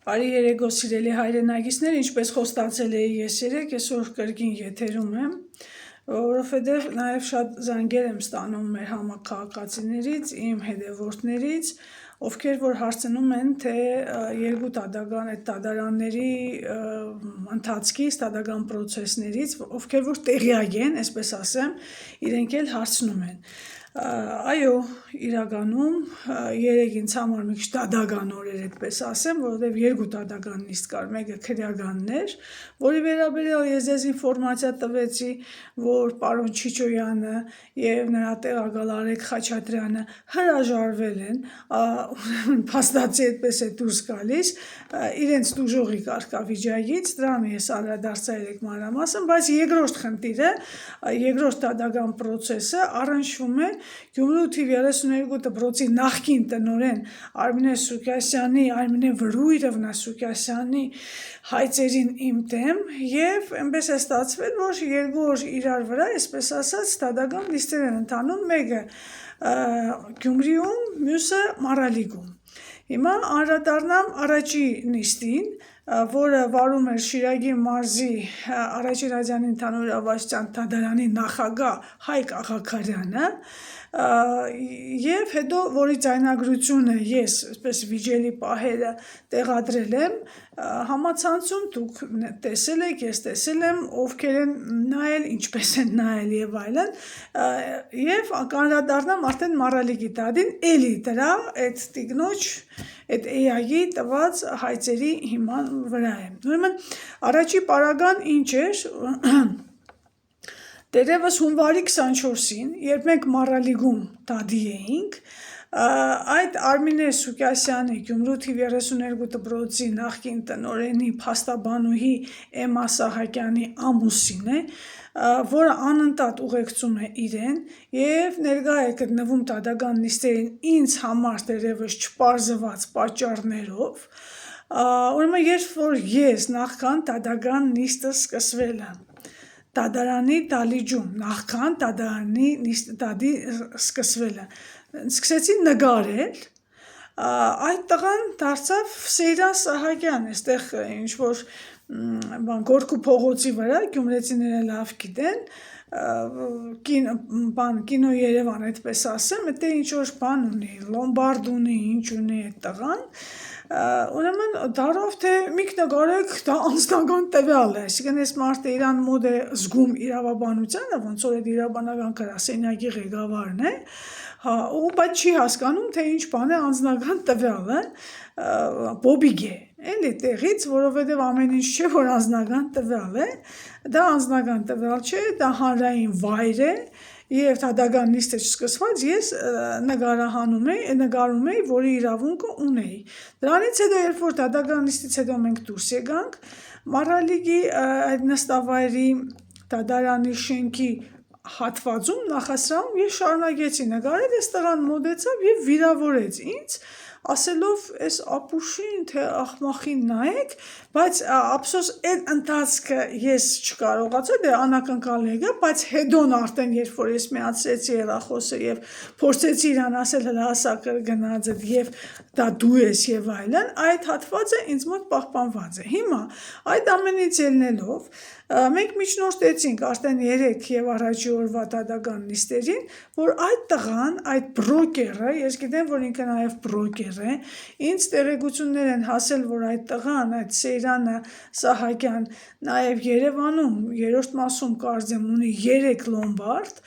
Բարի երեկո սիրելի հայրենակիցներ, ինչպես խոստացել էի ես երեկ, այսօր կրկին եթերում եմ, որովհետև նաև շատ զանգեր եմ ստանում մեր համակարգացիներից, իմ հետևորդներից, ովքեր որ հարցնում են, թե երկու տադական այդ տադարանների ընթացքից, տադական պրոցեսներից, ովքեր որ տեղյակ են, այսպես ասեմ, իրենք էլ հարցնում են։ Այո, իրականում երեք ինձ համար մի քիչ տադական օրեր այդպես ասեմ, որովհետև երկու տադական նիստ կար, մեկը քրեականներ, որի վերաբերյալ ես ձեզ ինֆորմացիա տվեցի, որ պարոն Չիչոյանը եւ նրա տեղակալ Արեգ Խաչատրյանը հրաժարվել են, փաստացի այդպես է դուրս գալիս, իրենց դուժողի կարգավիճակից, դրան ես անդրադարձա երեք մանրամասն, բայց երկրորդ խնդիրը, երկրորդ տադական պրոցեսը առնչվում է Գյումրու թիվ 32 դպրոցի նախկին տնօրեն Արմինե Սուկասյանի, Արմինե Վրույրովնա Սուկասյանի հայցերին իմ դեմ եւ այնպես է ստացվել, որ երկու օր իրար վրա, այսպես ասած, տադական նիստեր են ընթանում, մեկը Գյումրիում, մյուսը Մարալիգում։ Հիմա անդրադառնամ առաջի նիստին, որը վարում էր Շիրակի մարզի Արաչի Ռադյանի ընդհանուր իրավասության տադարանի նախագահ Հայկ Աղաքարյանը եւ հետո որի ձայնագրությունը ես այսպես վիճելի պահերը տեղադրել եմ համացանցում դուք տեսել եք, ես տեսել եմ, ովքեր են նայել, ինչպես են նայել եւ այլն եւ կանրադառնամ արդեն Մարալիգի տադին էլի դրա այդ տիկնոջ այդ էյագի տված հայցերի հիման վրա է։ Ուրեմն առաջի պարագան ինչ էր Դերևս հունվարի 24-ին, երբ մենք Մարալիգում տադի էինք, այդ Արմինե Սուկասյանի Գյումրու թիվ 32 դպրոցի նախկին տնօրենի փաստաբանուհի Էմմա Սահակյանի ամուսին է, որը անընդհատ ուղեկցում է իրեն եւ ներկա է գտնվում տադական նիստերին ինձ համար դերևս չպարզված պատճառներով, ուրեմն երբ որ ես նախքան տադական նիստը սկսվել եմ Տադարանի դալիճում, նախքան տադարանի տադի սկսվելը, սկսեցի նկարել, այդ տղան դարձավ Սեյրան Սահակյան, այստեղ ինչ-որ Գորկու փողոցի վրա, գյումրեցիները լավ գիտեն, կինո Երևան, այդպես ասեմ, այդտեղ ինչ-որ բան ունի, լոմբարդ ունի, ինչ ունի այդ տղան, ուրեմն դարով թե միք նկարեք դա անձնական տվյալ է, այսինքն այս մարդը իրան մոտ է զգում իրավաբանությանը, ոնց որ այդ իրավաբանական գրասենյակի ղեկավարն է, ու բայց չի հասկանում, թե ինչ բան է անձնական տվյալը, բոբիգ է, էլի տեղից, որովհետև ամեն ինչ չէ, որ անձնական տվյալ է, դա անձնական տվյալ չէ, դա հանրային վայր է, Եվ տադական նիստը չսկսված ես նկարում էի, որի իրավունքը ունեի։ Դրանից հետո, երբ որ տադական նիստից հետո մենք դուրս եկանք, Մարալիգի այդ նստավայրի տադարանի շենքի հատվածում նախասրահում ես շարունակեցի նկարել, այս տղան մոտեցավ եւ վիրավորեց ինձ, ասելով այս ապուշին, թե աղմախին նայեք, բայց ափսոս այդ ընթացքը ես չկարողացա, դե անակնկալ եկա, բայց հետոն արդեն երբ որ ես միացրեցի հեռախոսը եւ փորձեցի իրան ասել հրահասակը գնաց եւ դա դու ես եւ այլն, այդ հատվածը ինձ մոտ պահպանված է։ Հիմա այդ ամենից ելնելով մենք միջնորդեցինք արդեն 3 եւ առաջի օրվա տադական նիստերին, որ այդ տղան, այդ բրոկերը, ես գիտեմ, որ ինքը նաեւ բրոկեր է, ինձ տեղեկություններ են հասել, որ այդ տղան, այդ Սեյրանը Սահակյան, նաեւ Երևանում, 3-րդ մասում կարծեմ ունի 3 լոմբարդ,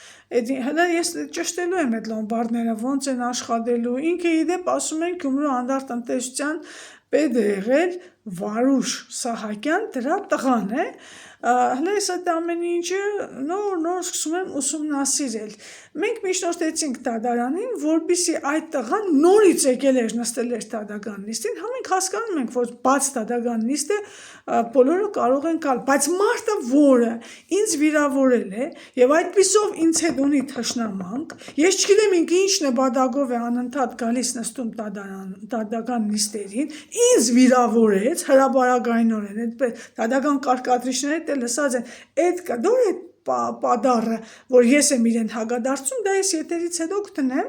հələ ես ճշտելու եմ այդ լոմբարդները, ոնց են աշխատելու, ինքը իդեպ ասում են Գյումրու անդառ տնտեսության պետ է եղել Վարուժ Սահակյան, դրա տղան է, հələ ես այդ ամեն ինչը նոր սկսում եմ ուսումնասիրել։ Մենք միջնորդեցինք տադարանին, որպեսզի այդ տղան նորից եկել էր նստել էր տադական նիստին, մենք հասկանում ենք, որ բաց տադական նիստը բոլորը կարող են գալ, բայց մարդը, որը ինձ վիրավորել է եւ այդպիսով ինձ հետ ունի թշնամանք, ես չգիտեմ ինքը ինչ նպատակով է անընդհատ գալիս նստում տադական նիստերին, ինձ վիրավորեց հրաբարակայնորեն, այդպես տադական կարգադրիչները դե լսած են, այդ կդոր է պադարը, որ ես եմ իրեն հագադարձում, դա ես եթերից հետո կտնեմ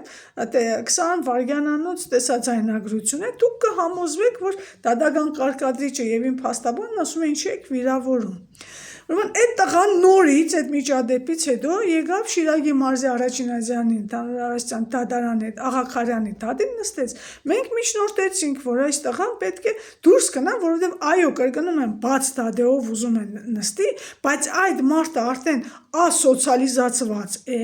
20 վայրկյանանոց տեսաձայնագրություն է, դուք կհամոզվեք, որ դատական կարգադրիչը եւ իմ փաստաբանն ասում են ինչի եք վիրավորում։ Ուրեմն այդ տղան նորից այդ միջադեպից հետո եկավ Շիրակի մարզի Առաջինազյանի ընդհանուր արարչության դատարանի հետ Աղաքարյանի դատին նստեց։ Մենք միջնորդեցինք, որ այս տղան պետք է դուրս գնա, որովհետև այո, կրկնում եմ, բաց դադեով ուզում են նստի, բայց այդ մարդը արդեն ասոցիալիզացված է,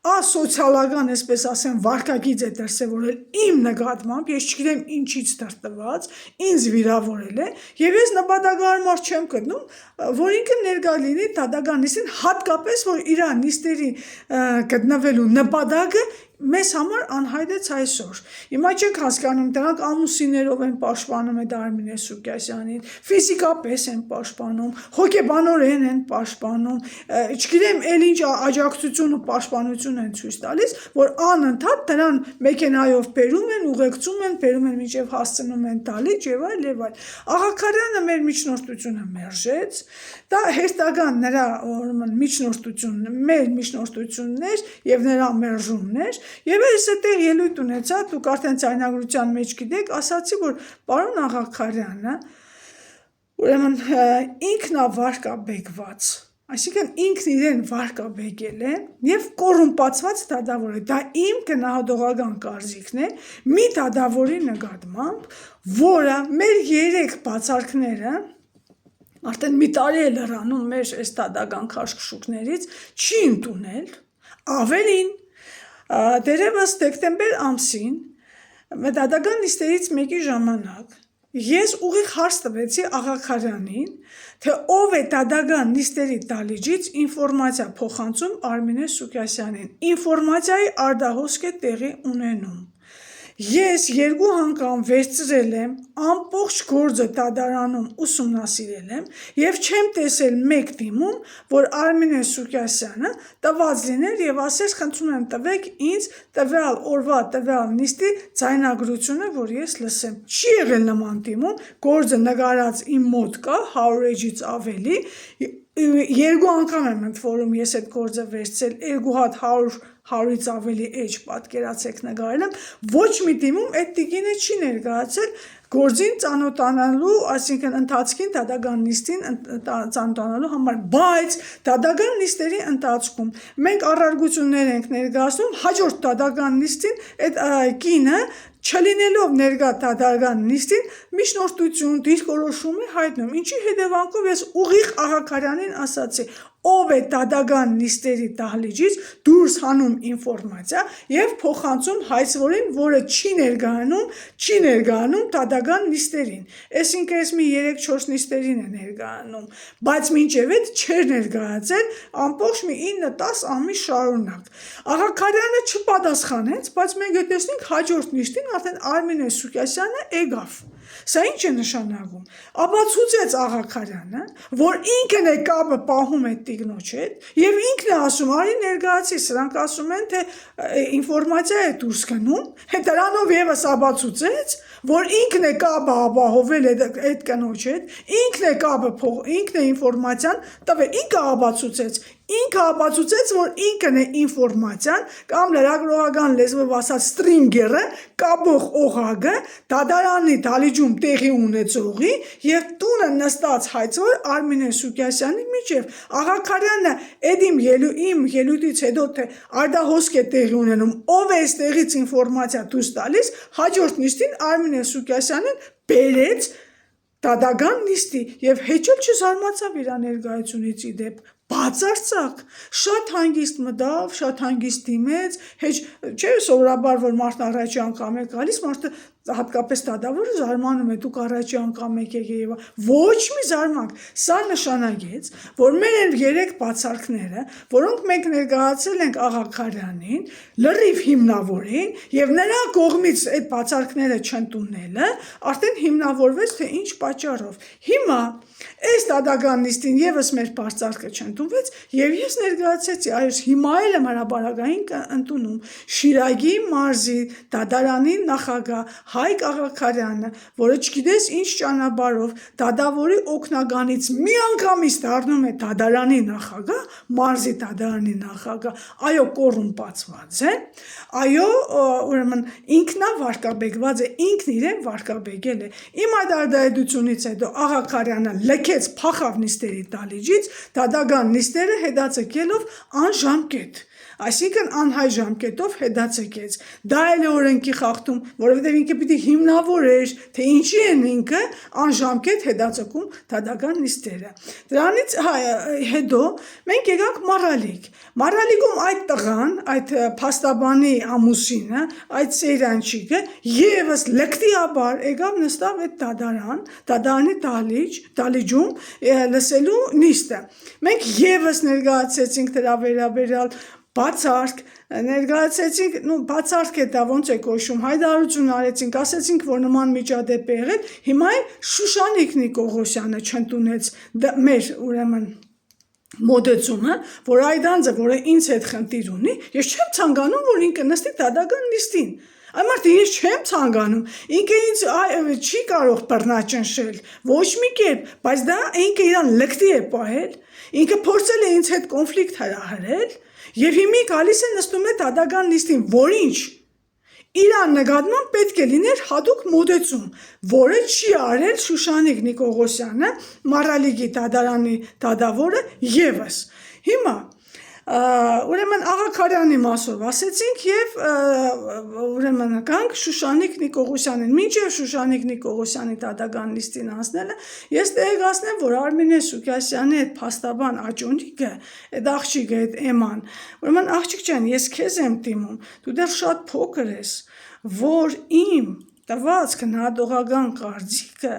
ասոցիալական, այսպես ասեմ, վարկագիծ է դրսևորել իմ նկատմամբ, ես չգիտեմ ինչից դրտված, ինձ վիրավորել է, եւ ես նպատակահար մարդ չեմ գտնում, որ ինքը ներկա լինի դատական նիստին, հատկապես որ իր նիստերի գտնվելու նպատակը մեզ համար անհայտ է այսօր։ Հիմա չենք հասկանում, դրանք ամուսիններով են պաշտպանում այդ Արմինե Սուկյասյանին, ֆիզիկապես են պաշտպանում, հոգեբանորեն են պաշտպանում, չգիտեմ, էլ ինչ աջակցություն ու պաշտպանություն են ցույց տալիս, որ անընդհատ դրան մեքենայով բերում են, ուղեկցում են, բերում են մինչև հասցնում են տալիճ եւ այլ եւ այլ։ Աղաքարյանը մեր միջնորդությունը մերժեց, դա հերթական նրա միջնորդությունն, մեր միջնորդություններ եւ նրա մերժումներ։ Եվ ես այդտեղ ելույթ ունեցա, դուք արդեն ձայնագրության մեջ գիտեք, ասացի, որ պարոն Աղաքարյանը ուրեմն ինքնավարկաբեկված, այսինքն ինքն իրեն վարկաբեկել է եւ կոռումպացված դատավոր է, դա իմ գնահատողական կարծիքն է մի դատավորի նկատմամբ, որը մեր 3 բացարկները արդեն մի տարի է լրանում մեր այս դատական քաշքշուկներից չի ընդունել, ավելին դերևս դեկտեմբեր ամսին դատական նիստերից մեկի ժամանակ ես ուղիղ հարց տվեցի Աղաքարյանին, թե ով է դատական նիստերի դալիճից ինֆորմացիա փոխանցում Արմինե Սուկյասյանին, ինֆորմացիայի արդահոսք է տեղի ունենում։ Ես 2 անգամ վերցրել եմ, ամբողջ գործը դատարանում ուսումնասիրել եմ եւ չեմ տեսել մեկ դիմում, որ Արմինե Սուկյասյանը տված լիներ եւ ասեր խնդրում եմ տվեք ինձ տվյալ օրվա տվյալ նիստի ձայնագրությունը, որ ես լսեմ։ Չի եղել նման դիմում, գործը նկարած իմ մոտ կա 100 էջից ավելի, 2 անգամ եմ ընթորում ես այդ գործը վերցրել, 2 հատ 100-ից ավելի էջ պատկերացեք նկարել եմ, ոչ մի դիմում այդ տիկինը չի ներկայացել գործին ծանոթանալու, այսինքն ընթացքին դատական նիստին ծանոթանալու համար, բայց դատական նիստերի ընթացքում մենք առարգություններ ենք ներկայացնում, հաջորդ դատական նիստին այդ կինը չլինելով ներկա դատական նիստին միջնորդություն, դիրքորոշում է հայտնում, ինչի հետևանքով ես ուղիղ Աղաքարյանին ասացի, ով է դատական նիստերի դահլիճից դուրս հանում ինֆորմացիա եւ փոխանցում հայցվորին, որը չի ներկայանում դատական նիստերին։ Այսինքն ես մի 3-4 նիստերին է ներկայանում, բայց մինչև այդ չէր ներկայացել ամբողջ մի 9-10 ամիս շարունակ։ Աղաքարյանը չպատասխանեց, բայց մենք տեսնենք հաջորդ նիստին արդեն Արմինե Սուկյասյանը եկավ։ Սա ինչ է նշանակում։ Ապացուցեց Աղաքարյանը, որ ինքն է կապը պահում այդ տիկնոջ հետ եւ ինքն է ասում, արի ներկայացի, սրանք ասում են, թե ինֆորմացիա է դուրս գնում, դրանով եւս ապացուցեց, որ ինքն է կապը ապահովել այդ կնոջ հետ, ինքն է կապը ինքն է ինֆորմացիան տվել, ինքը ապացուցեց, որ ինքն է ինֆորմացիան կամ լրագրողական լեզվով ասած ստրինգերը, կապող օղակը դատարանի դալիճում տեղի ունեցողի եւ տունը նստած հայցոր Արմինե Սուկյասյանի միջև։ Աղաքարյանը այդ իմ ելույթից հետո թե արդահոսք է տեղի ունենում, ով է այստեղից ինֆորմացիա դուրս տալիս, հաջորդ նիստին Արմինե Սուկյասյանին բերեց դատական նիստի եւ հեչել չզարմացավ իր ներկայությունից ի դեպ բացարձակ, շատ հանգիստ մտավ, շատ հանգիստ դիմեց, հեչ չէ սովորաբար, որ մարդն առաջի անգամ է գալիս, մարդը հատկապես դատավորը զարմանում է, դուք առաջի անգամ եք եկել եւ ոչ մի զարմանք, սա նշանակեց, որ մեր 3 բացարկները, որոնք մենք ներկայացրել ենք Աղաքարյանին, լրիվ հիմնավորին եւ նրա կողմից այդ բացարկները չընդունելը արդեն հիմնավորվեց, թե ինչ պատճառով։ Հիմա այս դատական նիստին եւս մեր բացարկը չընդունվեց եւ ես ներկայացեցի, այո, հիմա էլ եմ հրապարակային ընդունում Շիրակի մարզի դատարանի նախագահ Հայկ Աղաքարյանը, որը չգիտես ինչ ճանապարհով դադավորի օգնականից միանգամից դառնում է դատարանի նախագահ, մարզի դատարանի նախագահ, այո, կոռումպացված է, այո, ուրեմն ինքնա վարկաբեկված է, ինքն իրեն վարկաբեկել է։ Իմ այդ արտահայտությունից հետո Աղաքարյանը լքեց, փախավ նիստերի դահլիճից, դատական նիստերը հետաձգելով անժամկետ, այսինքն անհայտ ժամկետով հետաձգեց։ Դա էլ է օրենքի խախտում, որովհետև ինքը պիտի հիմնավորեր, թե ինչի են ինքը անժամկետ հետաձգում դատական նիստերը։ Դրանից հետո մենք եկանք Մառալիկ։ Մառալիկում այդ տղան, այդ փաստաբանի ամուսինը, այդ սեյրանչիկը եւս լկտիաբար եկավ նստավ այդ դատարանի դահլիճում լսելու նիստը։ Մենք եւս ներկայացրեցինք դրա վերաբերյալ բացարկ, ներկայացրեցինք, բացարկ է դա ոնց է կոչվում, հայտարարություն արեցինք, ասեցինք, որ նման միջադեպ է եղել, հիմա Շուշանիկ Նիկողոսյանը չընդունեց մեր ուրեմն մոտեցումը, որ այդ անձը, որը ինձ հետ խնդիր ունի, ես չեմ ցանկանում, որ ինքը նստի դատական նիստին։ Այն մարդը ես չեմ ցանկանում, ինքը ինձ չի կարող բռնաճնշել, ոչ մի կերպ, բայց դա ինքը իրան լկտի է պահել, ինքը փորձել է ինձ հետ կոնֆլիկտ հրահրել, եւ հիմա գալիս է նստում է դատական նիստին, որ ինչ իրան նկատմամբ պետք է լիներ հատուկ մոտեցում, որը չի արել Շուշանիկ Նիկողոսյանը, Մառալիկի դատարանի դատավորը եւս։ Հիմա ուրեմն Աղաքարյանի մասով ասեցինք եւ ուրեմն կանք Շուշանիկ Նիկողոսյանին, մինչեւ Շուշանիկ Նիկողոսյանի դատական նիստին անցնելը, ես տեղեկացնեմ, որ Արմինե Սուքասյանի այդ փաստաբան աճոնիկը, այդ աղջիկը, այդ Էման, ուրեմն աղջիկ ջան, ես քեզ եմ դիմում, դու դեռ շատ փոքր ես, որ իմ տված քննադողական կարծիքը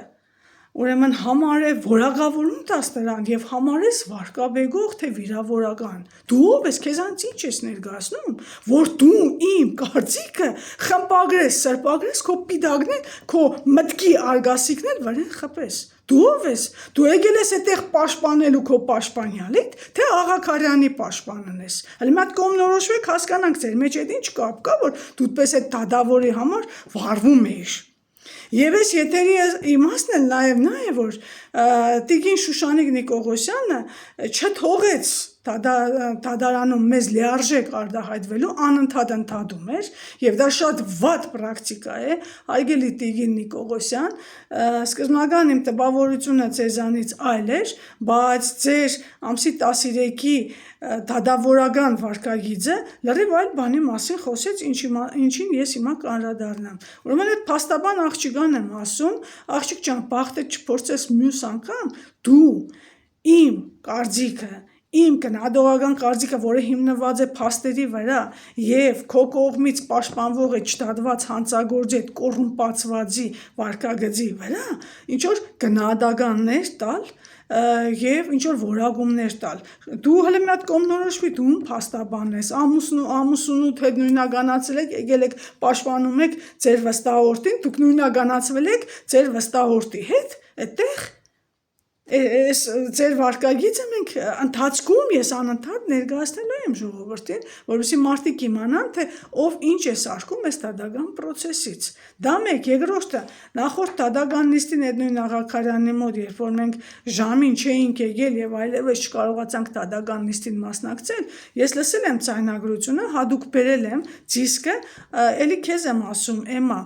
ուրեմն համար է որակավորում տաս նրան եւ համար ես վարկաբեկող թե վիրավորական։ Դու ով ես, քեզանց ինչ ես ներկայացնում, որ դու իմ կարծիքը խմբագրես, սրբագրես, քո պիտակներ, քո մտքի արգասիքներ վրան խփես։ Դու ով ես, դու եկել ես այդտեղ պաշտպանելու քո պաշտպանյալիդ, թե Աղաքարյանի պաշտպանն ես։ Հələ մի հատ կողմնորոշվեք, հասկանանք ձեր մեջ այդ ինչ կապ կա, որ դու պես այդ դադավորի համար վարվում ես։ Եվ այս եթերի իմաստն էլ նաև նա է, որ տիկին Շուշանիկ Նիկողոսյանը չթողեց դատարանում մեզ լիարժեք արտահայտվելու, անընդհատ ընդհատում էր, եւ դա շատ վատ պրակտիկա է, հարգելի տիկին Նիկողոսյան, սկզբնական իմ տպավորությունը ձեզանից այլ էր, բայց ձեր ամսի 13-ի դատավորական վարկագիծը լրիվ այլ բանի մասին խոսեց, ինչին ես հիմա կանդրադառնամ։ Ուրեմն այդ փաստաբան աղջիկան եմ ասում, աղջիկ ջան, բախտը չփորձես մյուս անգամ, դու իմ կարծիքը, իմ գնահատողական կարծիքը, որը հիմնված է փաստերի վրա եւ քո կողմից պաշտպանվող է չդատված հանցագործի այդ կոռումպացվածի վարկագծի վրա, ինչ որ գնահատականներ տալ եւ ինչ որ որակումներ տալ։ Դու հələ մի հատ կողմնորոշվի, դու փաստաբան ես, ամուսնուդ հետ նույնականացել եք, եկել եք պաշտպանում եք ձեր վստահորդին, դուք նույնականացվել եք ձեր վստահորդի հետ, այդտեղ Ես ձեր վարկագիծը մենք ընթացքում ես անընդհատ ներկայացնելու եմ ժողովրդին, որովհետեւ մարդիկ իմանան, թե ով ինչ է սարքում այս դատական process-ից։ Դա մեկ, երկրորդը, նախորդ դատական նիստին այդ նույն Աղաքարյանի մոտ, երբ որ մենք ժամին չէինք եկել եւ այլևս չկարողացանք դատական նիստին մասնակցել, ես լսել եմ ցայնագրությունը, հadoop բերել եմ դիսկը, էլի քեզ եմ ասում, Էմա,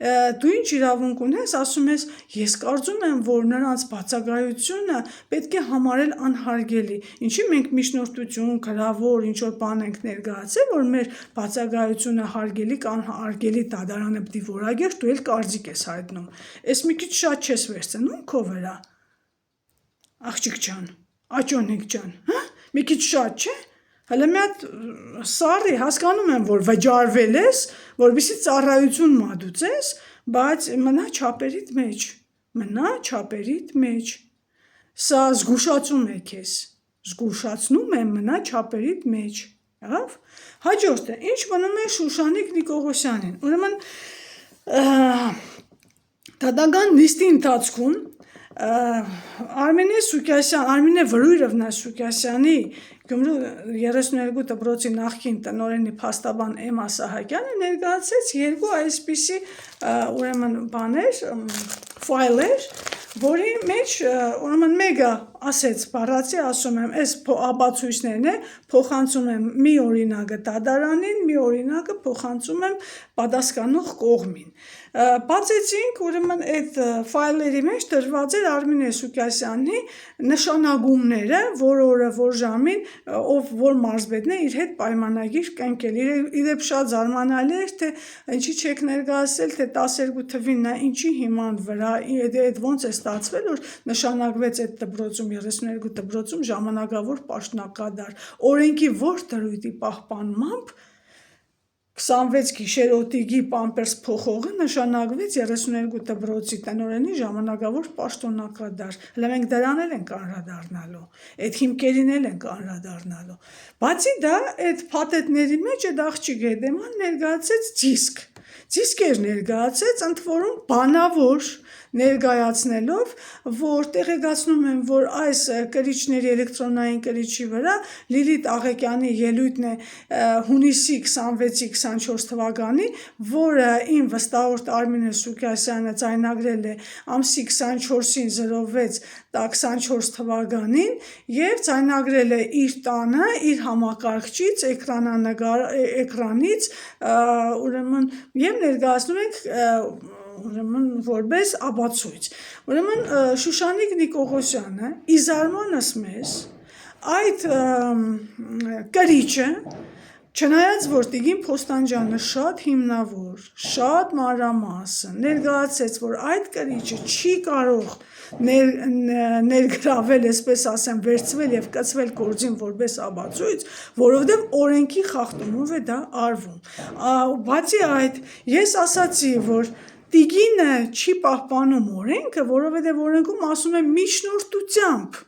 դու ինչ իրավունք ունես, ասում ես, ես կարծում եմ, որ նրանց բացակայությունը պետք է համարել անհարգելի, ինչի մենք միջնորդություն, գրավոր, ինչ որ բան ենք ներկայացել, որ մեր բացակայությունը հարգելի կամ հարգելի դատարանը պիտի որակեր, դու էլ կարծիք ես հայտնում, ես մի քիչ շատ չես վերցնում քո վրա, աղջիկ ջան, աճոնիկ ջան, մի քիչ շատ չէ, հələ մի հատ սարի հասկանում եմ, որ վճարվել ես, որպեսզի ծառայություն մատուցես, բայց մնա չափերիդ մեջ, սա զգուշացում է քեզ, զգուշացնում եմ մնա չափերիդ մեջ, եղավ, հաջորդը, ինչ մնում է Շուշանիկ Նիկողոսյանին, ուրեմն դատական նիստի ընթացքում Արմինե Վրույրովնա Սուկյասյանի Գյումրու 32 դպրոցի նախկին տնօրենի փաստաբան Էմմա Սահակյանը ներկայացրեց երկու այսպիսի ուրեմն բաներ, ֆայլեր, որի մեջ ուրեմն մեկը ասեց բառացի, ասում եմ, այս ապացույցներն է, փոխանցում եմ մի օրինակը դատարանին, մի օրինակը փոխանցում եմ պատասխանող կողմին։ Բացեցինք, ուրեմն այդ ֆայլերի մեջ դրված էր Արմինե Սուկյասյանի նշանակումները, որ օրը, որ ժամին, ով որ մարզպետն է իր հետ պայմանագիր կնքել։ Իրեւ շատ զարմանալի էր, թե ինչի չեք ներկայացրել, թե 12 թվին նա ինչի հիման վրա, այդ ոնց է ստացվել, որ նշանակվեց այդ դպրոցում 32 դպրոցում ժամանակավոր պաշտոնակատար։ Օրենքի որ դրույթի պահպանմամբ 26 գիշերօթիկի պամպերս փոխողը նշանակվեց 32 դպրոցի տնօրենի ժամանակավոր պաշտոնակատար։ Հələ մենք դրան էլ ենք անդրադառնալու, այդ հիմքերին էլ ենք անդրադառնալու։ Բացի դա, այդ փաթեթների մեջ այդ աղջիկը դեման ներկայացեց դիսկ էր ներկայացեց, ընդ որում բանավոր ներկայացնելով, որ տեղեկացնում եմ, որ այս կրիչների էլեկտրոնային կրիչի վրա Լիլիթ Աղեկյանի ելույթն է հունիսի 26-24 թվականի, որը իմ վստահորդ Արմինե Սուկյասյանը ձայնագրել է ամսի 24-ին 06 24 թվականին եւ ձայնագրել է իր տանը, իր համակարգչից, էկրանից, ուրեմն եւ ներկայացնում ենք ուրեմն որպես ապացույց։ Ուրեմն Շուշանիկ Նիկողոսյանը իզարմանս մեզ այդ կրիչը չնայած որ Տիգին Փոստանջյանը շատ հիմնավոր, շատ մանրամասն ներկայացեց, որ այդ կրիչը չի կարող ներգրավել, այսպես ասեմ, վերցվել եւ կցվել գործին որպես ապացույց, որովհետեւ օրենքի խախտումով է դա արվում։ Բացի այդ, ես ասացի, որ Տիգինը չի պահպանում օրենքը, որովհետեւ օրենքում ասում է միջնորդությամբ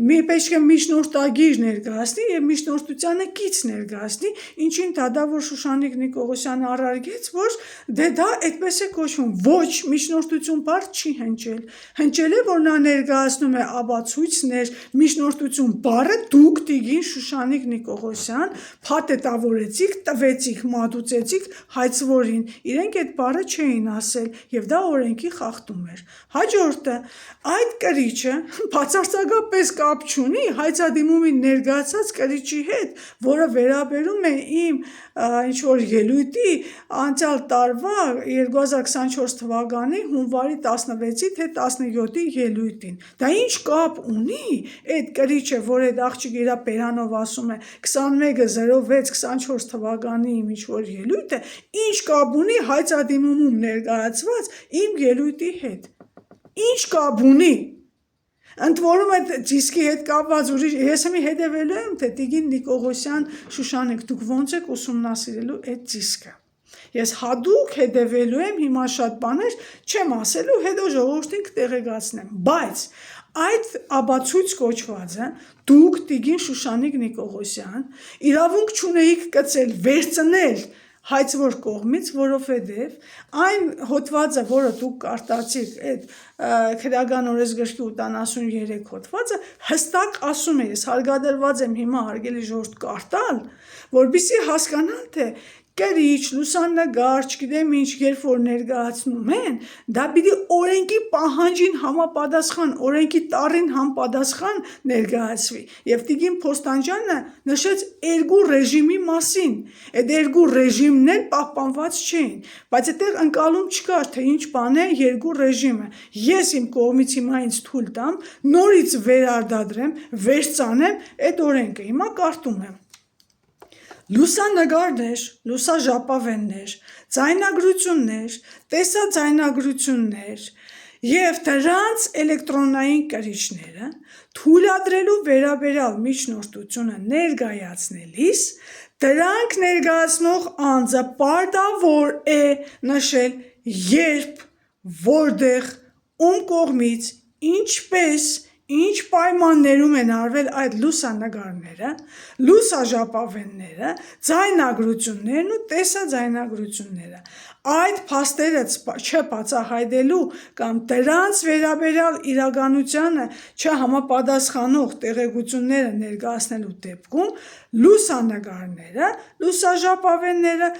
պետք է միջնորդագիր ներկայացնի եւ միջնորդությանը կից ներկայացնի, ինչին դադավոր Շուշանիկ Նիկողոսյանը առարկեց, որ դա այդպես է կոչվում, ոչ միջնորդություն բառ չի հնչել։ Հնչել է, որ նա ներկայացնում է ապացույցներ, միջնորդություն բառը դուք Տիգին Շուշանիկ Նիկողոսյան փաթեթավորեցիք, տվեցիք, մատուցեցիք հայցվորին։ Իրենք այդ բառը չէին ասել եւ դա օրենքի խախտում էր։ Հաջորդը այդ կրիչը բացարձակապես կապ չունի հայցադիմումին ներկայացած կրիչի հետ, որը վերաբերում է իմ ինչ-որ ելույթի անցյալ տարվա 2024 թվականի հունվարի 16-ի թե 17-ի ելույթին։ Դա ինչ կապ ունի այդ կրիչը, որ այդ աղջիկը իր բերանով ասում է 21-06-24 թվականի իմ ինչ-որ ելույթը, ինչ կապ ունի հայցադիմումում ներկայացված իմ ելույթի հետ։ Ինչ կապ ունի։ Ընդ որում այդ դիսկի հետ կապված ուրիշ ես հիմի հետևելու եմ, թե Տիգին Նիկողոսյան Շուշանիկ դուք ոնց եք ուսումնասիրելու այդ դիսկը։ Ես հատուկ հետևելու եմ, հիմա շատ բաներ չեմ ասելու, հետո ժողովրդին կտեղեկացնեմ, բայց այդ ապացույց կոչվածը դուք Տիգին Շուշանիկ Նիկողոսյան իրավունք չունեիք կցել, վերցնել հայցվոր կողմից, որովհետև այն հոդվածը, որը դուք կարտացիք այդ քրեական օրենսգրքի 83 հոդվածը, հստակ ասում է, ես հարգադրված եմ հիմա հարգելի ժողովուրդ կարտալ, որպեսզի հասկանան, թե կրիչ, լուսանկար, չգիտեմ ինչ, երբ որ ներկայացնում են, դա պիտի օրենքի պահանջին համապատասխան, օրենքի տառին համապատասխան ներկայացվի։ Եվ Տիգին Փոստանջյանը նշեց երկու ռեժիմի մասին։ Այդ երկու ռեժիմն էլ պահպանված չէին, բայց այդտեղ ընկալում չկար, թե ինչ բան է երկու ռեժիմը։ Ես իմ կողմից հիմա ինձ թույլ տամ, նորից վերարտադրեմ, վերցանեմ այդ օրենքը։ Հիմա կարդում եմ։ Լուսանկարներ, լուսաժապավեններ, ձայնագրություններ, տեսաձայնագրություններ եւ դրանց էլեկտրոնային կրիչները թույլատրելու վերաբերյալ միջնորդությունը ներկայացնելիս դրանք ներկայացնող անձը պարտավոր է նշել երբ, որտեղ, ում կողմից, ինչպես, ինչ պայմաններում են արվել այդ լուսանկարները, լուսաժապավենները, ձայնագրություններն ու տեսաձայնագրությունները։ Այդ փաստերը չբացահայտելու կամ դրանց վերաբերյալ իրականությանը չհամապատասխանող տեղեկությունները ներկայացնելու դեպքում լուսանկարները, լուսաժապավենները,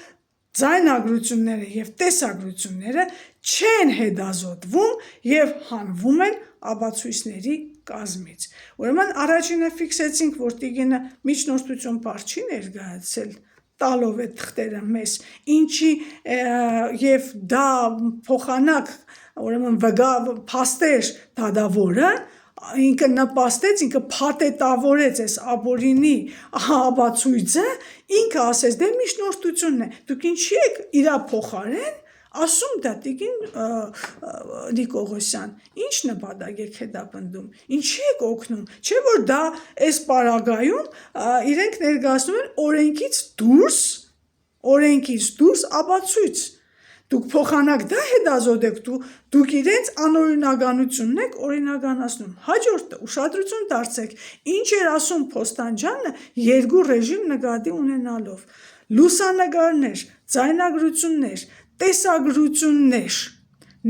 ձայնագրությունները եւ տեսագրությունները չեն հետազոտվում եւ հանվում են ապացույցների կազմից։ Ուրեմն առաջինը ֆիքսեցինք, որ տիկինը միջնորդություն բառ չի ներկայացել, տալով է թղթերը մեզ, ինչի եւ դա փոխանակ, ուրեմն փաստեր դադավորը, ինքը նպաստեց, ինքը փաթեթավորեց այս ապօրինի ապացույցը, ինքը ասեց դե միջնորդությունն է, դուք ինչի եք իրա փոխարեն ասում դա տիկին Նիկողոսյան, ինչ նպատակ եք հետապնդում, ինչի եք օգնում, չէ որ դա այս պարագայում իրենք ներկայացնում են օրենքից դուրս ապացույց, դուք փոխանակ դա հետազոտեք, դուք իրենց անօրինականությունն եք օրինականացնում։ Հաջորդը ուշադրություն դարձեք, ինչ էր ասում Փոստանջյանը երկու ռեժիմ նկատի ունենալով. լուսանկարներ, ձայնագրություններ, տեսագրություններ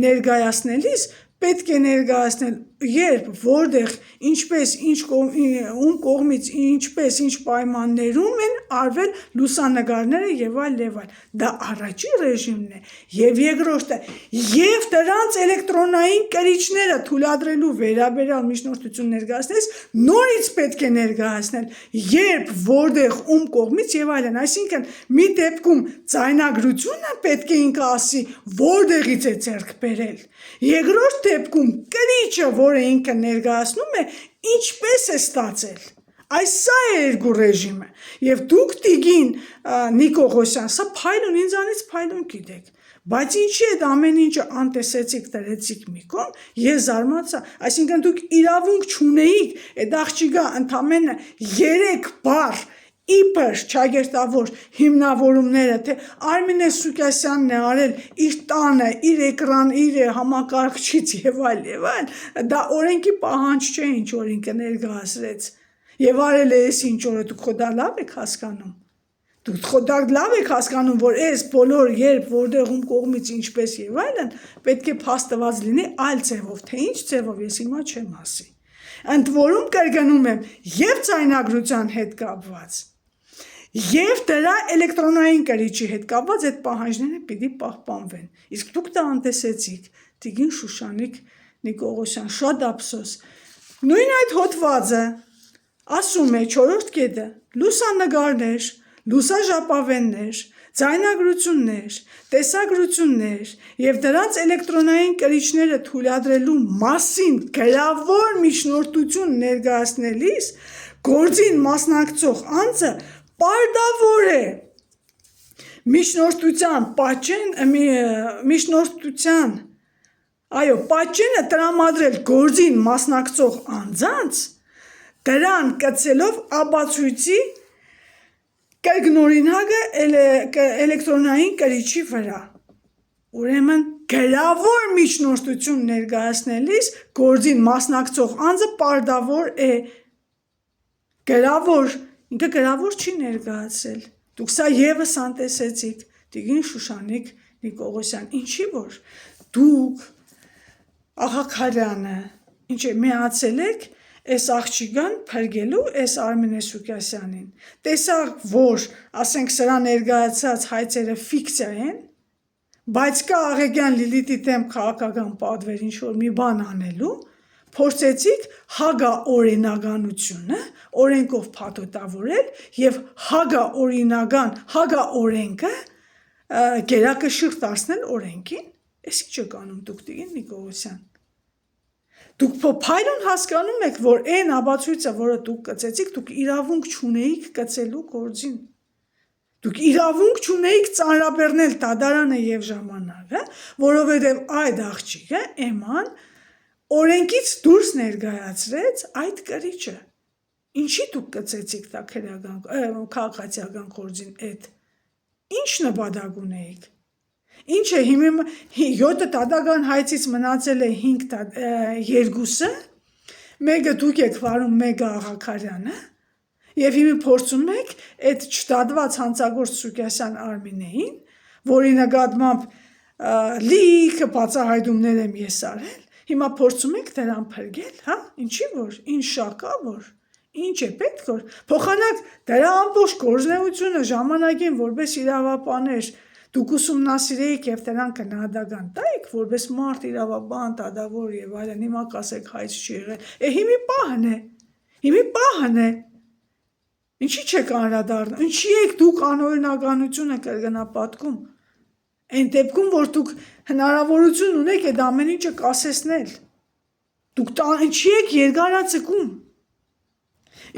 ներկայացնելիս պետք է ներկայացնել երբ, որտեղ, ինչպես, ում կողմից, ինչպես, ինչ պայմաններում են արվել լուսանկարները եւ այլ։ Դա առաջին ռեժիմն է եւ երկրորդը եւ դրանց էլեկտրոնային կրիչները թույլատրելու վերաբերյալ միջնորդություն ներկայացնելիս նորից պետք է ներկայացնել երբ, որտեղ, ում կողմից եւ այլն, այսինքն մի դեպքում ձայնագրությունը պետք է ինքը ասի որտեղից է ձեռք բերել, երկրորդ դեպքում կրիչը, որը ինքը ներկայացնում է, ինչպես է ստացել։ Այս սա է երկու ռեժիմը եւ դուք տիկին Նիկողոսյան, սա փայլուն, ինձանից փայլուն գիտեք, բայց ինչի այդ ամեն ինչը անտեսեցիք դրեցիք մի կողմ, ես զարմացա, այսինքն դուք իրավունք չունեիք այդ աղջիկա ընդամենը 3 բառ իբր ճագերտավոր հիմնավորումները, թե Արմինե Սուկասյանն է արել իր տանը, իր էկրան, իր համակարգչից եւ այլ, դա օրենքի պահանջ չէ, ինչ որ ինքը ներկայացրեց եւ արել է այս ինչ օրը, դուք խոդա լավ եք հասկանում։ Դուք խոդա լավ եք հասկանում, որ այս բոլոր երբ, որտեղ ում կողմից ինչպես եւ այլն, պետք է փաստված լինի այլ ձևով, թե ինչ ձևով, ես հիմա չեմ ասի։ Ընդ որում կրկնում եմ եւ ձայնագրության հետ կապված եւ դրա էլեկտրոնային կրիչի հետ կապված այդ պահանջները պիտի պահպանվեն։ Իսկ դուք դա անտեսեցիք, տիկին Շուշանիկ Նիկողոսյան, շատ ափսոս։ Նույն այդ հոդվածը ասում է 4-րդ կետը. լուսանկարներ, լուսաժապավեններ, ձայնագրություններ, տեսագրություններ եւ դրանց էլեկտրոնային կրիչները թույլատրելու մասին գրավոր միջնորդություն ներկայացնելիս գործին մասնակցող անձը պարտավոր է պատճենը տրամադրել գործին մասնակցող անձանց դրան կցելով ապացույցի կրկնօրինակը էլեկտրոնային կրիչի վրա։ Ուրեմն գրավոր միջնորդություն ներկայացնելիս գործին մասնակցող անձը պարտավոր է գրավոր, ինքը գրավոր չի ներկայացել։ Դուք սա եւս անտեսեցիք, տիկին Շուշանիկ Նիկողոսյան, ինչի որ դուք Աղաքարյանը ինչ է միացել եք այս աղջիկան փրկելու այս Արմինե Սուկասյանին։ Տեսակ, որ ասենք սրա ներկայացած հայցերը ֆիկցիա են, բայց կա Աղեգյան Լիլիթի դեմ քաղաքական պատվեր ինչ որ մի բան անելու, փորձեցիք հագաօրինականությունը օրենքով փաթեթավորել եւ հագաօրենքը գերակշիռ դարձնել օրենքին։ Էս ինչ եք անում դուք տիկին Նիկողոսյան։ Դուք փայլուն հասկանում եք, որ այն ապացույցը, որը դուք կծեցիք, դուք իրավունք չունեիք կծելու գործին։ Դուք իրավունք չունեիք ծանրաբեռնել դատարանը եւ ժամանակը, որովհետեւ այդ աղջիկը Էման օրենքից դուրս ներկայացրեց այդ կրիչը։ Ինչի դուք կծեցիք դա քաղաքացիական գործին այդ։ Ինչ նպատակ ունեիք։ Ինչ է հիմա 7 դատական հայցից մնացել է 5 2-ը, մեկը դուք եք վարում Մեգա Աղաքարյանը եւ հիմա փորձում եք այդ չդադված հանցագործ Սուկյասյան Արմինեին, որի նկատմամբ լիքը բացահայտումներ եմ ես արել, հիմա փորձում եք դրան փրկել, հա, ինչի որ, ինչ շակա որ, ինչ է պետք որ, փոխանակ դրա ամբողջ գործունեությունը ժամանակին որպես իրավապաներ դուք ուսումնասիրեիք եւ դրան քննադատական տայիք, որպես մարդ իրավաբան, դատավոր եւ այլն, հիմա կասեք հայց չի եղել, հիմի պահն է, ինչի չեք անդրադառնում, ինչի եք դուք անօրինականությունը կրկնապատկում, այն դեպքում, որ դուք հնարավորություն ունեք այդ ամեն ինչը կասեցնել, դուք ինչի եք երկարաձգում,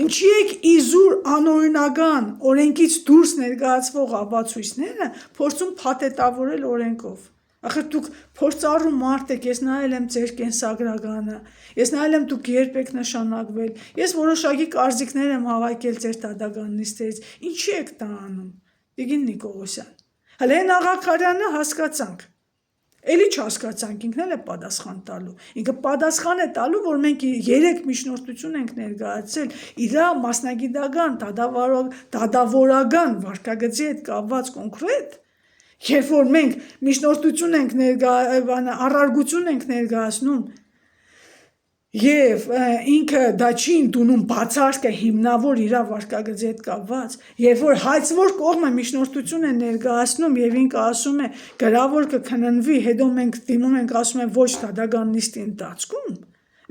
ինչի եք իզուր անօրինական օրենքից դուրս ներկայացվող ապացույցները փորձում փաթեթավորել օրենքով, ախր դուք փորձառու մարդ եք, ես նայել եմ ձեր կենսագրականը, ես նայել եմ դուք երբ եք նշանակվել, ես որոշակի կարծիքներ եմ հավաքել ձեր դատական նիստերից, ինչի եք դա անում, Տիգին Նիկողոսյան, հենց Աղաքարյանը հասկացանք, էլի չհասկացանք, ինքն էլ է պատասխան տալու, ինքը պատասխան է տալու, որ մենք 3 միջնորդություն ենք ներկայացրել իր մասնագիտական, դատավորական վարքագծի հետ կապված կոնկրետ, երբ որ մենք միջնորդություն ենք առարգություն ենք ներկայացնում եւ ինքը դա չի ընդունում բացարկը հիմնավոր իր վարքագծի հետ կապված, երբ որ հայցվոր կողմը միջնորդություն է ներկայացնում եւ ինքը ասում է գրավոր կքննվի, հետո մենք դիմում ենք ասում են ոչ դատական նիստի ընթացքում,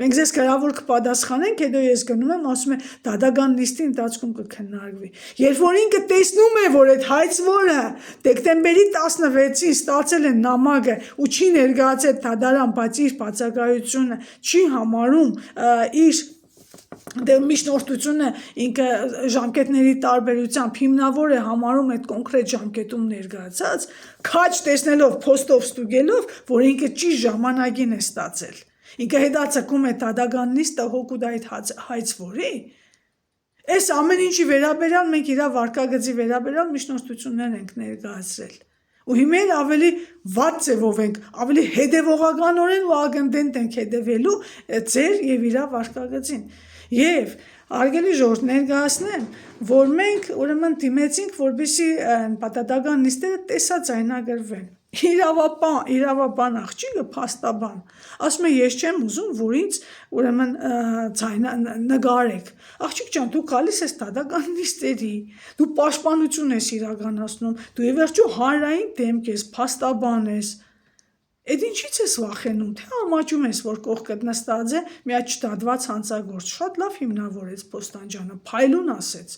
մենք ձեզ գրավոր կպատասխանենք, հետո ես գնում եմ ասում եմ դատական նիստի ընթացքում կքննարկվի, երբ որ ինքը տեսնում է, որ այդ հայցվորը դեկտեմբերի 16-ին ստացել է նամակը ու չի ներկայացել դատարան, բայց իր բացակայությունը չի համարում իր միջնորդությունը ինքը ժամկետների տարբերությամբ հիմնավոր է համարում այդ կոնկրետ ժամկետում ներկայացած, քաջ տեսնելով փոստով ստուգելով, որ ինքը ճիշտ ժամանակին է ստացել, ինքը հետաձգում է դատական նիստը հօգուտ այդ հայցվորի, այս ամեն ինչի վերաբերյալ մենք իր վարքագծի վերաբերյալ միջնորդություններ ենք ներկայացրել ու հիմա ավելի վատ ձևով ենք, ավելի հետևողականորեն ու ակնտենտ ենք հետևելու ձեր եւ իր վարքագծին եւ արգելի ժողովուրդ ներկայացնեմ, որ մենք ուրեմն դիմեցինք, որպեսզի պատատական նիստերը տեսածայնագրվեն։ Իրավապան աղջիկը փաստաբան, ասում է ես չեմ ուզում, որ ինձ ուրեմն նկարեք։ Աղջիկ ջան, դու գալիս ես դատական նիստերի, դու պաշտպանություն ես իրականացնում, դու ի վերջո հանրային դեմք ես, փաստաբան ես։ Այդ ինչից ես վախենում, թե ամաչում ես, որ կողքդ նստած է մի հատ չդատված հանցագործ, շատ լավ հիմնավորեց Պոստանջյանը, փայլուն ասեց։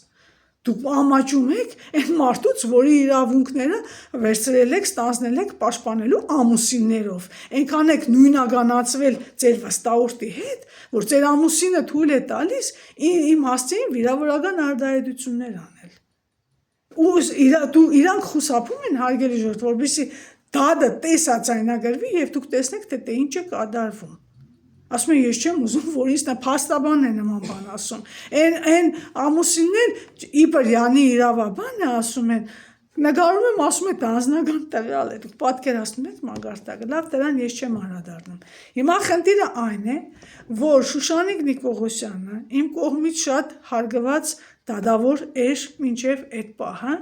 Դուք ամաչում եք այն մարդուց, որի իրավունքները վերցրել եք, ստանձնել եք պաշտպանելու ամուսիններով, այնքան եք նույնականացվել ձեր վստահորդի հետ, որ ձեր ամուսինը թույլ է տալիս իմ հասցեին վիրավորական արտահայտություններ անել։ Ու իրանք խուսափում են հարգելի ժողովուրդ, որպեսզի դադը տեսածայնագրվի եւ դուք տեսնեք, թե ինչ է կատարվում։ Ասում են ես չեմ ուզում, որ ինձ փաստաբանն է նման բան ասում։ Այն ամուսիններ իբրյանի իրավաբանը ասում են, նկարում եմ, ասում է դա անձնական տվյալ է, դուք պատկերացնում եք մագարտակը, լավ դրան ես չեմ անդրադառնում։ Հիմա խնդիրը այն է, որ Շուշանիկ Նիկողոսյանը իմ կողմից շատ հարգված դատավոր էր մինչև այդ պահը,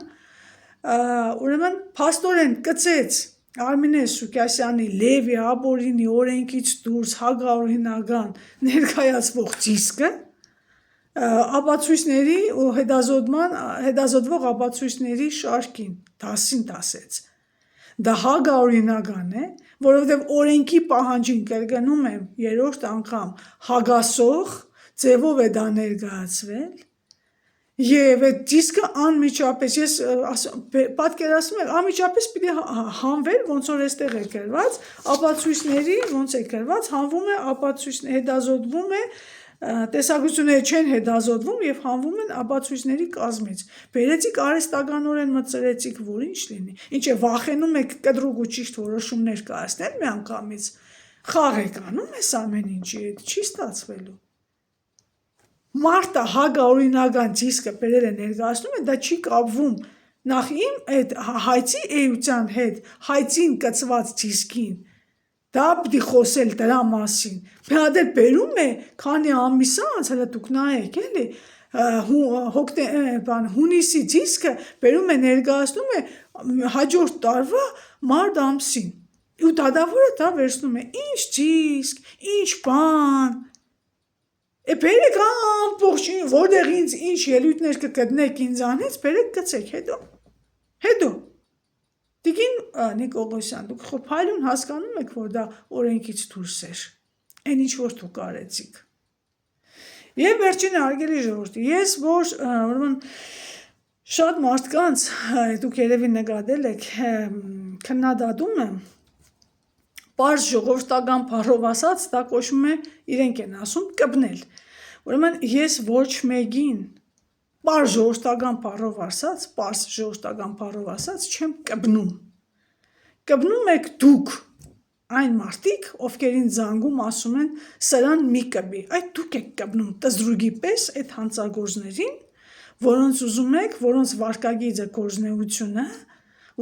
ուրեմն փաստորեն կծեց Արմինե Սուկյասյանի Լևի Աբորինի օրենքից դուրս հակաօրինական ներկայացվող դիսկը ապացույցների ու հետազոտվող ապացույցների շարքին դասին դասեց։ Դա հակաօրինական է, որովհետև օրենքի պահանջին կրկնում եմ երրորդ անգամ հագասող ձևով է դա ներկայացվել Եվ այդ դիսկը անմիջապես, ես պատկերացնում եմ, անմիջապես պիտի հանվեր, ոնց որ այստեղ է գրված, ապացույցների, ոնց է գրված, հանվում է ապացույցներ, հետազոտվում է, տեսակցությունները չեն հետազոտվում եւ հանվում են ապացույցների կազմից։ Բերեցիք արհեստականորեն մտցրեցիք, որ ինչ լինի։ Ինչ է վախենում եք կտրուկ ու ճիշտ որոշումներ կայացնել միանգամից։ Խաղ եք անում այս ամեն ինչի հետ, չի ստացվելու։ Մարտը հակաօրինական դիսկը բերել է ներկայացնում է, դա չի կապվում նախ իմ այդ հայցի էության հետ, հայցին կծված դիսկին, Դա պիտի խոսել դրա մասին։ Մի հատ էլ բերում է, քանի ամիս անց, հələ դուք նայեք, էլի, հունիսի դիսկը բերում է ներկայացնում է հաջորդ տարվա մարտ ամսին։ Ու դատավորը դա վերցնում է, ինչ դիսկ, ինչ բան։ Բերեք ամբողջ որտեղ ինձ ինչ ելույթներ կգտնեք ինձանից, բերեք գցեք, հետո Տիկին Նիկողոսյան, դուք փայլուն հասկանում եք, որ դա օրենքից դուրս էր, այն ինչ որ դուք արեցիք։ Եվ վերջին հարգելի ժողովուրդ, ես որ ուրեմն շատ մարդկանց, դուք երևի նկատել եք, քննադատում եմ, պարզ ժողովրդական բառով ասած, դա կոչվում է, իրենք են ասում, կպնել։ Ուրեմն ես ոչ մեկին պարզ ժողովրդական բառով ասած, չեմ կպնում։ Կպնում եք դուք, այն մարդիկ, ովքերին զանգում ասում են, սրան մի կպի, այդ դուք եք կպնում տզրուգի պես այդ հանցագործներին, որոնց ուզում եք, որոնց վարկագիծը գործնեությունը,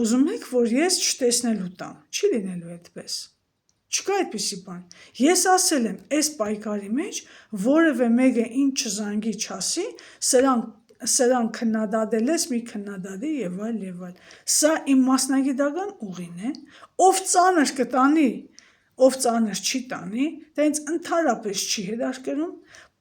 ուզում եք, որ ես չտեսնելու տամ, չի լինելու այդպես։ Չկա այդպիսի բան։ Ես ասել եմ, այս պայքարի մեջ որևէ մեկը ինչ չզանգի չասի, սրան քննադատել ես, մի քննադատի եւ այլ։ Սա իմ մասնագիտական ուղին է, ով ծանր կտանի, ով ծանր չի տանի, դա ինձ ընդհանրապես չի հետաքրքրում,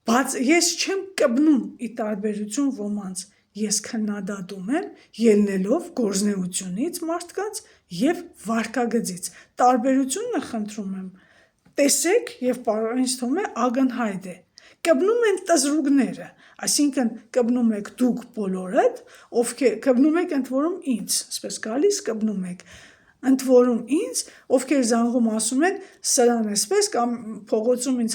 բայց ես չեմ կպնում ի տարբերություն ոմանց, ես քննադատում եմ ելնելով գործնեությունից մարդկանց եւ վարկագծից։ Տարբերությունը խնդրում եմ, տեսեք եւ ինձ թվում է ակնհայտ է։ Կպնում են տզրուգները, այսինքն կպնում եք դուք բոլորդ, ովքեր կպնում եք ընդ որում ինձ, այսպես գալիս կպնում եք ընդ որում ինձ, ովքեր զանգում ասում են սրան այսպես կամ փողոցում ինձ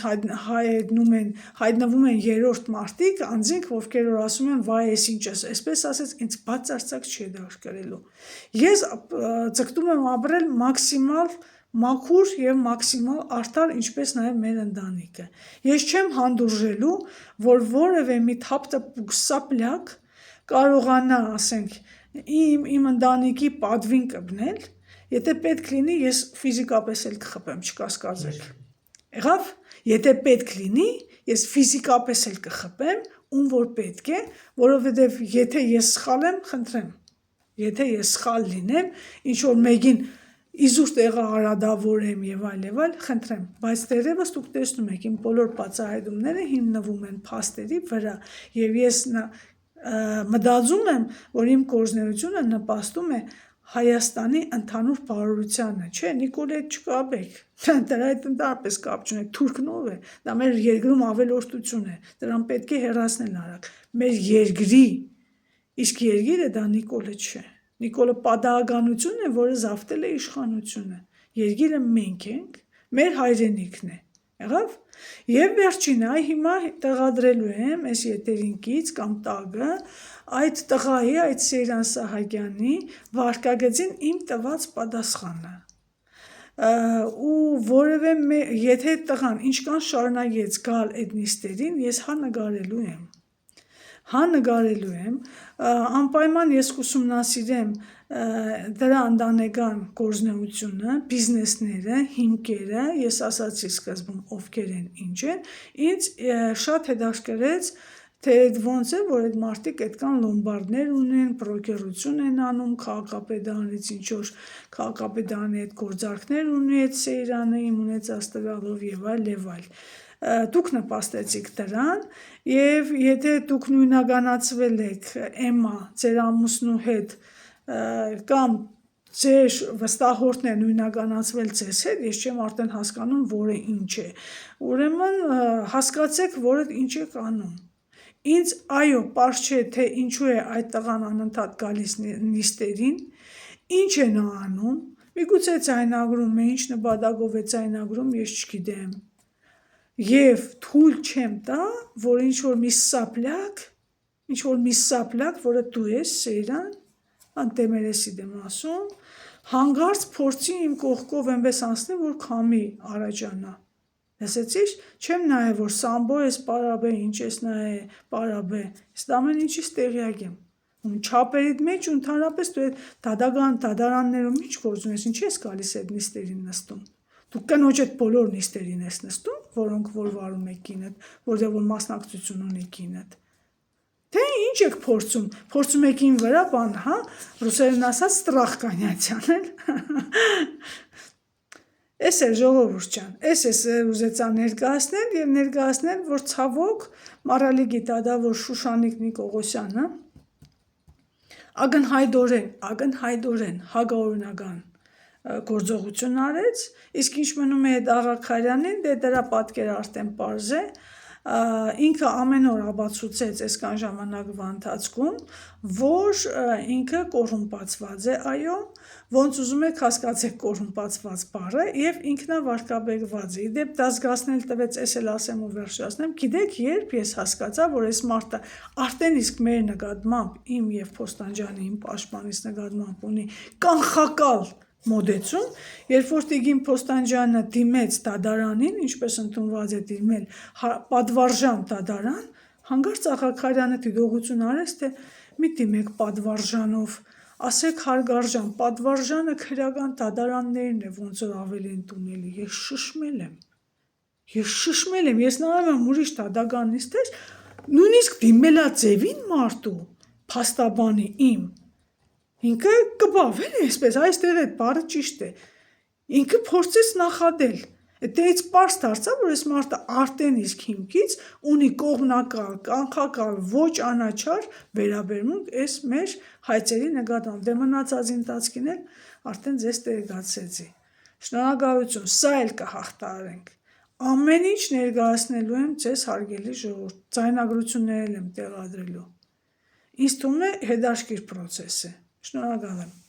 հայտնվում են երրորդ մարդիկ, անձինք, ովքեր որ ասում են վայ ես ինչ ես, այսպես ասած ինձ բացարձակ չի հետաքրքրելու։ Ես ձգտում եմ ապրել մաքսիմալ մաքուր եւ մաքսիմալ արդար, ինչպես նաեւ մեր ընտանիքը։ Ես չեմ հանդուրժելու, որ որևէ մի թափտպուկ սապլակ կարողանա, ասենք, իմ ընտանիքի պատվին կպնել, եթե պետք լինի, ես ֆիզիկապես էլ կխփեմ, չկասկածեք։ Եղավ, եթե պետք լինի, ես ֆիզիկապես էլ կխփեմ, ում որ պետք է, որովհետև եթե ես սխալ եմ, խնդրեմ, եթե ես սխալ լինեմ, ինչ որ մեկին իզուր տեղը արադավորեմ եւ այլ, խնդրեմ, բայց դեռևս դուք տեսնում եք, իմ բոլոր բացահայտումները հիմնվում են փաստերի վրա եւ ես մտածում եմ, որ իմ գործունեությունը նպաստում է Հայաստանի ընդհանուր բարօրությանը, չէ, Նիկոլե չկապեք, դրա հետ ընդհանրապես կապ չունեք, թուրքն ով է, դա մեր երկրում ավելորդություն է, դրան պետք է հեռացնել արագ, մեր երկրի, իսկ երկիրը դա Նիկոլը չէ, Նիկոլը պատահականություն է, որը զավթել է իշխանությունը, երկիրը մենք ենք, մեր հայրենիքն է, եղավ, եւ վերջին, հիմա տեղադրելու եմ այս եթերին կից կամ տագը, այդ տղայի, այդ Սեյրան Սահակյանի վարկագծին իմ տված պատասխանը, ու որևէ, եթե տղան ինչքան շարունակեց գալ այդ նիստերին, ես նկարելու եմ, անպայման ես կուսումնասիրեմ դրա ընտանեկան գործունեությունը, բիզնեսները, հիմքերը, ես ասացի սկզբում ովքեր են, ինչ են, ինձ շատ հետաքրքրեց, թե ոնց է, որ այդ մարդիկ այդքան լոմբարդներ ունեն, բրոկերություն են անում, քաղաքապետարանից ինչ որ քաղաքապետարանի այդ գործարքներ ունի այդ Սեյրանը, իմ ունեցած տվյալով եւ այլ։ Դուք նպաստեցիք դրան եւ եթե դուք նույնականացվել եք Էմմա ձեր ամուսնու հետ կամ ձեր վստահորդն է նույնականացվել ձեզ հետ, ես չեմ արդեն հասկանում, որը ինչ է։ Ուրեմն հասկացեք, որը ինչ եք անում։ Ինձ այո, պարզ չէ, թե ինչու է այդ տղան անընդհատ գալիս նիստերին, ինչ է նա անում, միգուցե ձայնագրում է, ինչ նպատակով է ձայնագրում, ես չգիտեմ։ Եվ թույլ չեմ տա, որ ինչ-որ մի սապլակ, որը դու ես, Սեյրան, անտեմերեսի դեմ ասում, հանգարց փորձի իմ կողքով այնպես անցնի, որ քամի առաջանա։ Լսեցի՞ր, չեմ նայել, որ սամբո ես պարաբե, ինչ ես նայե, պարաբե, ես ամեն ինչից տեղյակ եմ։ Չապերիդ մեջ ու ընդհանրապես դու դադարաններում ինչ գործ ունես, ինչ ես գալիս այդ նիստերին նստում։ Դու կնոջ այդ բոլոր նիստերին ես նստում, որոնք որ վարում է կինդ, որտեղ որ մասնակցություն ունի կինդ։ Թե ինչ եք փորձում եք ին վրա բան, հա, ռուսերեն ասած ստրախ կանյացյան էլ։ Էս է ժողովուրդ ջան, էս ուզեցա ներկայացնել եւ ներկայացնել, որ ցավոք Մարալի գիտադա, որ Շուշանիկ Նիկողոսյանը ակնհայտորեն հագաօրինական գործողություն արեց, իսկ ինչ մնում է այդ աղա Քարյանին, դե դրա պատկերը արդեն պարզ է, ինքը ամեն օր ապացուցեց այսքան ժամանակվա ընթացքում, որ ինքը կոռումպացված է, այո, ոնց ուզում եք հասկացեք կոռումպացված բառը եւ ինքնավարկաբեկված է։ Իդեպ դա զգացնել տվեց, էս էլ ասեմ ու վերջացնեմ, գիտեք երբ ես հասկացա, որ այս մարդը արդեն իսկ մեր նկատմամբ իմ եւ Փոստանջանի իմ պաշտպանից նկատմամբ ունի կանխակալ մոդեցում, երբ որ Տիգին Փոստանջյանը դիմեց դատարանին, ինչպես ընդունված է դիմել պատվարժան դատարան, հանկարծ աղա Քարյանը դիտողություն արեց, թե մի դիմեք պատվարժանով, ասեք հարգարժան, պատվարժանը քրական դատարաններն է ոնց որ ավելի ընդունելի, ես շշմել եմ, ես նայում եմ ուրիշ դատական նիստեր, նույնիսկ դիմելա ձևին մարդու, փաստաբանի իմ, ինքը կբավել է այսպես, այստեղ այդ բառը ճիշտ է, ինքը փորձեց նախադել, այդտեղից պարզ դարձավ, որ այս մարդը արդեն իսկ հիմքից ունի կողմնակալ, կանխակալ, ոչ անաչար վերաբերմունք այս մեր հայցերի նկատմամբ, դե մնացածի ընթացքին էլ արդեն ձեզ տեղեկացրեցի։ Շնորհակալություն, սա էլ կհաղթահարենք։ Ամեն ինչ ներկայացնելու եմ ձեզ հարգելի ժողովուրդ, ձայնագրություններ եմ տեղադրելու։ Ինձ թվում է հետաքրքիր պրոցես է։ Շնորհակալ եմ։